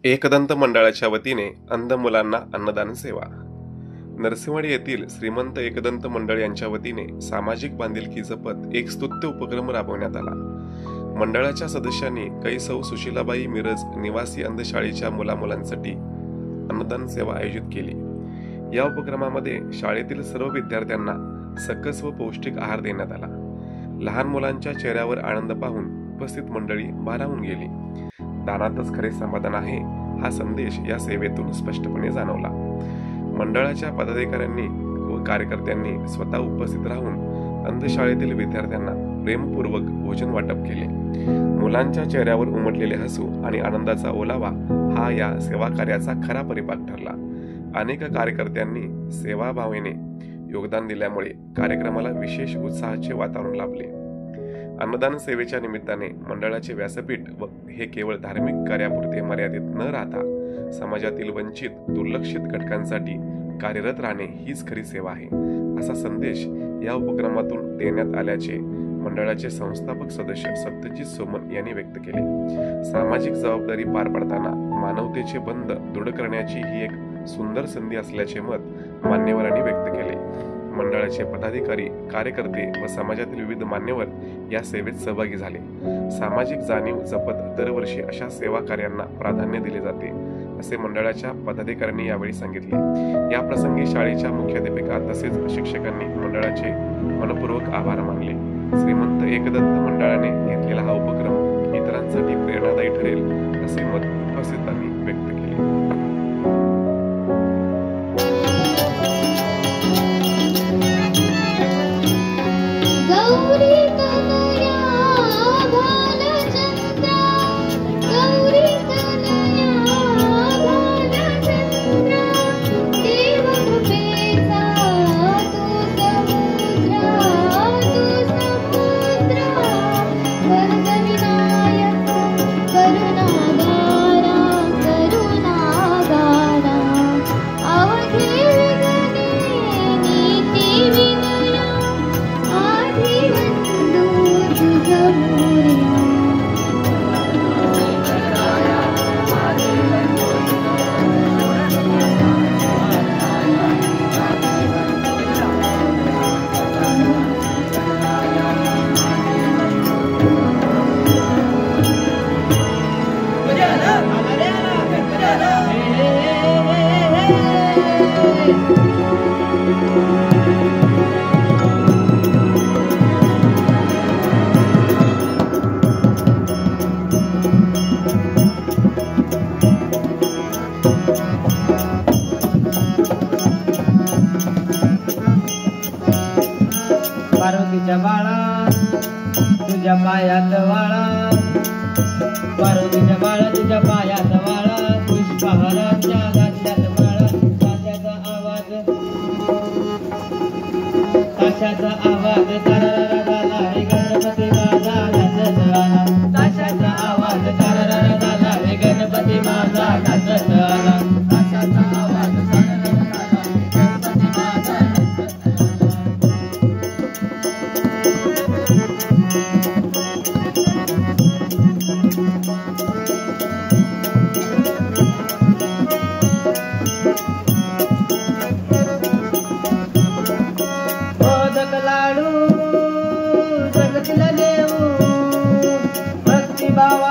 एकदंत मंडळाच्या वतीने अंध मुलांना अन्नदान सेवा. नरसिंहवाडी येथील श्रीमंत एकदंत मंडळ यांच्या वतीने सामाजिक बांधिलकी जपत एक स्तुत्य उपक्रम राबवण्यात आला. मंडळाच्या सदस्यांनी कैसौ सुशीलाबाई मिरज निवासी अंधशाळेच्या मुलामुलांसाठी अन्नदान सेवा आयोजित केली. या उपक्रमामध्ये शाळेतील सर्व विद्यार्थ्यांना सकस व पौष्टिक आहार देण्यात आला. लहान मुलांच्या चेहऱ्यावर आनंद पाहून उपस्थित मंडळी भारावून गेली. दानातच खरे समाधान आहे हा संदेश या सेवेतून स्पष्टपणे जाणवला. मंडळाच्या पदाधिकाऱ्यांनी व कार्यकर्त्यांनी स्वतः उपस्थित राहून अंधशाळेतील विद्यार्थ्यांना प्रेमपूर्वक भोजन वाटप केले. मुलांच्या चेहऱ्यावर उमटलेले हसू आणि आनंदाचा ओलावा हा या सेवा कार्याचा खरा परिपाक ठरला. अनेक कार्यकर्त्यांनी सेवाभावाने योगदान दिल्यामुळे कार्यक्रमाला विशेष उत्साहाचे वातावरण लाभले. अन्नदान सेवेच्या निमित्ताने मंडळाचे व्यासपीठ व हे केवळ धार्मिक कार्यापुरते मर्यादित न राहता समाजातील वंचित दुर्लक्षित घटकांसाठी कार्यरत राहणे हीच खरी सेवा आहे, असा संदेश या उपक्रमातून देण्यात आल्याचे मंडळाचे संस्थापक सदस्य सत्यजित सोमन यांनी व्यक्त केले. सामाजिक जबाबदारी पार पाडताना मानवतेचे बंध दृढ करण्याची ही एक सुंदर संधी असल्याचे मत मान्यवरांनी व्यक्त केले. मंडळाचे पदाधिकारी, कार्यकर्ते व समाजातील विविध मान्यवर या सेवेत सहभागी झाले. सामाजिक जाणीव जपत दरवर्षी अशा सेवा कार्यांना प्राधान्य दिले जाते, असे मंडळाच्या पदाधिकाऱ्यांनी यावेळी सांगितले. या प्रसंगी शाळेच्या मुख्याध्यापिका तसेच शिक्षकांनी मंडळाचे मनपूर्वक आभार मानले. श्रीमंत एकदंत मंडळाने घेतलेला हा उपक्रम इतरांसाठी प्रेरणादायी ठरेल असे मत उपस्थितांनी व्यक्त केले. पार्वतीच्या बाळा तुझ्या पायात वाळा, पार्वतीच्या बाळा तुझ्या पायात वाळा, पुष्पहाराच्या घातल्यात माळा. ताशाचा आवाज तारारा झाला रे गणपती माझा नाचत आला. ताशाचा आवाज तारारा झाला रे गणपती माझा नाचत आला. ताशाचा आवाज तारारा झाला रे गणपती माझा लाडू जगतील देऊ भक्ती भावा